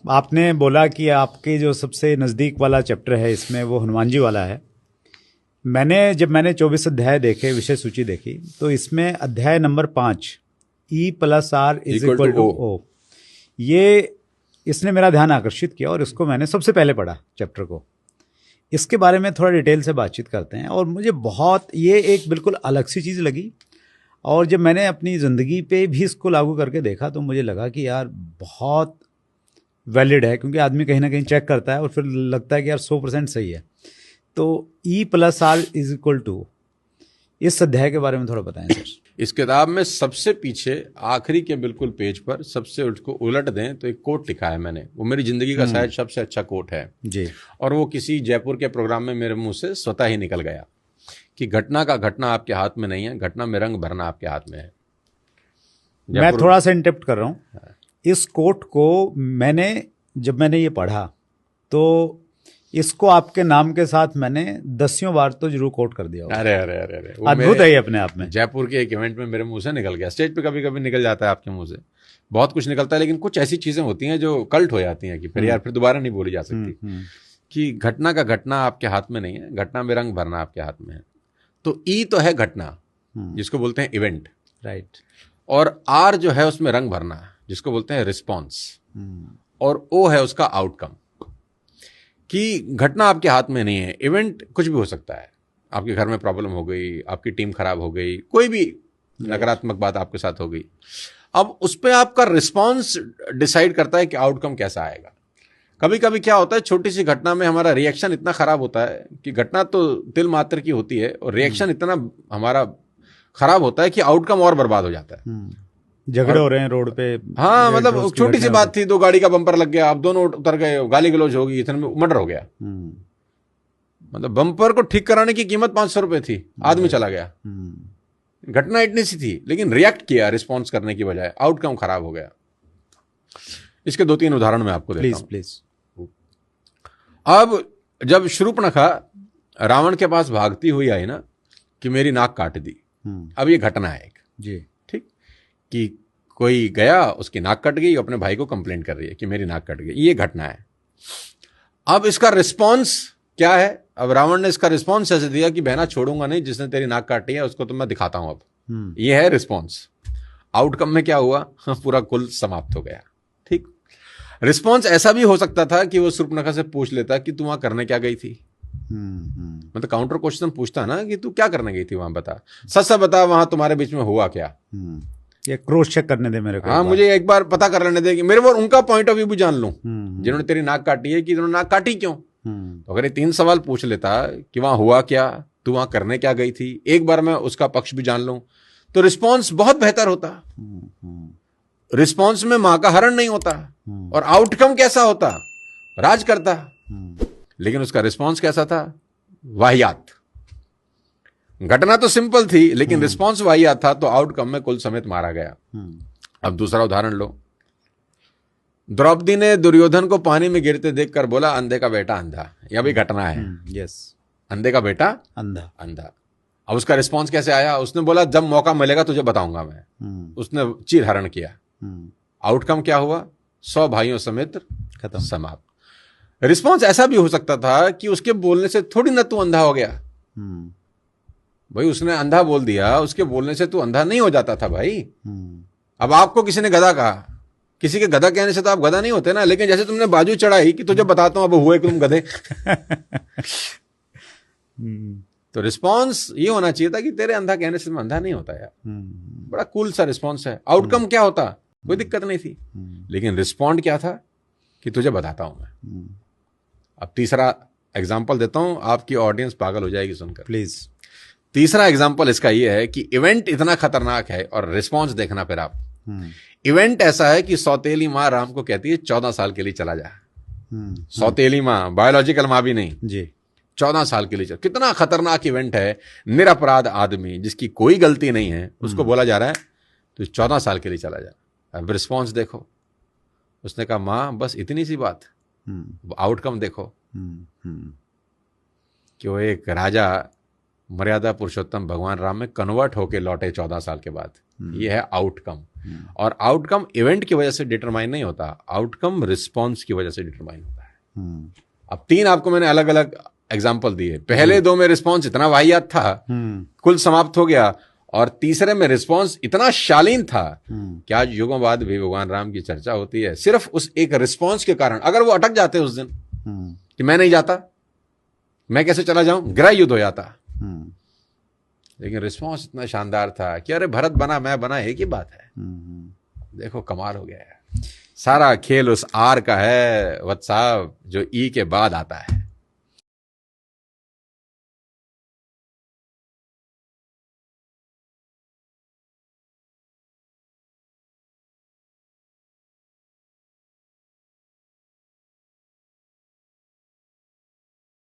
आपने बोला कि आपके जो सबसे नज़दीक वाला चैप्टर है इसमें वो हनुमान जी वाला है। जब मैंने 24 अध्याय देखे, विषय सूची देखी, तो इसमें अध्याय नंबर 5 E+R = O, ये इसने मेरा ध्यान आकर्षित किया और इसको मैंने सबसे पहले पढ़ा चैप्टर को। इसके बारे में थोड़ा डिटेल से बातचीत करते हैं। और मुझे बहुत ये एक बिल्कुल अलग सी चीज़ लगी, और जब मैंने अपनी ज़िंदगी पे भी इसको लागू करके देखा तो मुझे लगा कि यार बहुत वैलिड है, क्योंकि आदमी कहीं ना कहीं चेक करता है और फिर लगता है कि यार 100% सही है। तो E+R = इस अध्याय के बारे में थोड़ा बताएं सर। इस किताब में सबसे पीछे आखिरी के बिल्कुल पेज पर सबसे उसको उलट दें तो एक कोट लिखा है मैंने, वो मेरी जिंदगी का शायद सबसे अच्छा कोट है जी। और वो किसी जयपुर के प्रोग्राम में मेरे मुंह से स्वतः ही निकल गया कि घटना का घटना आपके हाथ में नहीं है, घटना में रंग भरना आपके हाथ में है। मैं थोड़ा सा इंटरप्ट कर रहा हूँ। इस कोट को जब मैंने ये पढ़ा तो इसको आपके नाम के साथ मैंने 10 बार तो जरूर कोट कर दिया। अरे अरे अरे अरे, अद्भुत है ये अपने आप में। जयपुर के एक इवेंट में मेरे मुंह से निकल गया। स्टेज पे कभी कभी निकल जाता है, आपके मुंह से बहुत कुछ निकलता है, लेकिन कुछ ऐसी चीजें होती हैं जो कल्ट हो जाती हैं कि फिर यार फिर दोबारा नहीं बोली जा सकती। कि घटना का घटना आपके हाथ में नहीं है, घटना में रंग भरना आपके हाथ में है। तो ई तो है घटना, जिसको बोलते हैं इवेंट, राइट। और आर जो है उसमें रंग भरना, जिसको बोलते हैं रिस्पॉन्स, और ओ है उसका आउटकम। कि घटना आपके हाथ में नहीं है, इवेंट कुछ भी हो सकता है। आपके घर में प्रॉब्लम हो गई, आपकी टीम खराब हो गई, कोई भी नकारात्मक बात आपके साथ हो गई, अब उस पर आपका रिस्पॉन्स डिसाइड करता है कि आउटकम कैसा आएगा। कभी कभी क्या होता है, छोटी सी घटना में हमारा रिएक्शन इतना खराब होता है कि घटना तो तिल मात्र की होती है और रिएक्शन इतना हमारा खराब होता है कि आउटकम और बर्बाद हो जाता है। झगड़े हो रहे हैं रोड पे, हाँ, मतलब छोटी सी बात थी, 2 गाड़ी का बम्पर लग गया, आप दोनों उतर गए, गाली गलौज होगी, इतने में मर्डर हो गया। मतलब बम्पर को ठीक कराने की कीमत 500 रुपए थी, आदमी चला गया। घटना इतनी सी थी, लेकिन रिएक्ट किया रिस्पॉन्स करने की बजाय, आउटकम खराब हो गया। इसके 2-3 उदाहरण मैं आपको देता हूं। प्लीज। अब जब शूर्पणखा रावण के पास भागती हुई आई ना कि मेरी नाक काट दी, अब ये घटना है एक जी, ठीक, कि कोई गया, उसकी नाक कट गई, अपने भाई को कंप्लेंट कर रही है कि मेरी नाक कट गई, ये घटना है। अब इसका रिस्पॉन्स क्या है? अब रावण ने इसका रिस्पॉन्स ऐसे दिया कि बहना छोड़ूंगा नहीं, जिसने तेरी नाक काटी है उसको तो मैं दिखाता हूं अब। ये है रिस्पॉन्स। आउटकम में क्या हुआ? पूरा कुल समाप्त हो गया। ठीक, रिस्पॉन्स ऐसा भी हो सकता था कि वो शूर्पणखा से पूछ लेता कि तू वहां करने क्या गई थी। मतलब काउंटर क्वेश्चन पूछता ना कि तू क्या करने गई थी वहां, बता, सच सच बता, वहां तुम्हारे बीच में हुआ क्या। ये क्रॉस चेक करने दे मेरे को। हाँ, मुझे एक बार पता कर लेने दे कि मेरे वो उनका पॉइंट ऑफ व्यू भी जान लूं, जिन्होंने तेरी नाक काटी है, कि इन्होंने नाक काटी क्यों। तो अगर ये 3 सवाल पूछ लेता कि वहां हुआ क्या, तू वहां करने क्या गई थी, एक बार मैं उसका पक्ष भी जान लूं, तो रिस्पॉन्स बहुत बेहतर होता। रिस्पॉन्स में मां का हरण नहीं होता, और आउटकम कैसा होता? राज करता। लेकिन उसका रिस्पॉन्स कैसा था? वाहियात। घटना तो सिंपल थी, लेकिन रिस्पॉन्स वाहियात था, तो आउटकम में कुल समेत मारा गया। अब दूसरा उदाहरण लो। द्रौपदी ने दुर्योधन को पानी में गिरते देखकर बोला, अंधे का बेटा अंधा। यह भी घटना है। यस, अंधे का बेटा अंधा। अंधा। अब उसका रिस्पॉन्स कैसे आया? उसने बोला, जब मौका मिलेगा तुझे बताऊंगा मैं। उसने चीर हरण किया। आउटकम क्या हुआ? 100 भाइयों समेत खत्म, समाप्त। रिस्पॉन्स ऐसा भी हो सकता था कि उसके बोलने से थोड़ी ना तू अंधा हो गया। भाई, उसने अंधा बोल दिया, उसके बोलने से तू अंधा नहीं हो जाता था भाई। अब आपको किसी ने गधा कहा, किसी के गधा कहने से तो आप गधा नहीं होते ना, लेकिन जैसे तुमने बाजू चढ़ाई कि तुझे बताता हूं अब हुए कि तुम गधे। तो रिस्पॉन्स ये होना चाहिए था कि तेरे अंधा कहने से मैं अंधा नहीं होता यार। बड़ा कूल सा रिस्पॉन्स है। आउटकम क्या होता? कोई दिक्कत नहीं थी, लेकिन रिस्पॉन्ड क्या था कि तुझे बताता हूं मैं। अब तीसरा एग्जाम्पल देता हूं, आपकी ऑडियंस पागल हो जाएगी सुनकर, प्लीज। तीसरा एग्जाम्पल इसका यह है कि इवेंट इतना खतरनाक है, और रिस्पॉन्स देखना फिर आप। इवेंट ऐसा है कि सौतेली माँ राम को कहती है 14 साल के लिए चला जा। सौतेली माँ, बायोलॉजिकल माँ भी नहीं जी, 14 साल के लिए चला। कितना खतरनाक इवेंट है। निरपराध आदमी जिसकी कोई गलती नहीं है, उसको बोला जा रहा है तो 14 साल के लिए चला जा। अब रिस्पॉन्स देखो। उसने कहा, माँ बस इतनी सी बात। आउटकम देखो कि वो एक राजा मर्यादा पुरुषोत्तम भगवान राम में कन्वर्ट होके लौटे 14 साल के बाद। ये है आउटकम। और आउटकम इवेंट की वजह से डिटरमाइन नहीं होता, आउटकम रिस्पॉन्स की वजह से डिटरमाइन होता है। अब 3 आपको मैंने अलग अलग एग्जाम्पल दिए, पहले 2 में रिस्पॉन्स इतना वाहियात था, कुल समाप्त हो गया, और तीसरे में रिस्पॉन्स इतना शालीन था कि आज युगों बाद भी भगवान राम की चर्चा होती है सिर्फ उस एक रिस्पॉन्स के कारण। अगर वो अटक जाते उस दिन कि मैं नहीं जाता, मैं कैसे चला जाऊं, गृह युद्ध हो जाता। लेकिन रिस्पॉन्स इतना शानदार था कि अरे भरत बना मैं बना एक ही बात है। देखो कमाल हो गया है। सारा खेल उस आर का है वत्स साहब, जो ई के बाद आता है।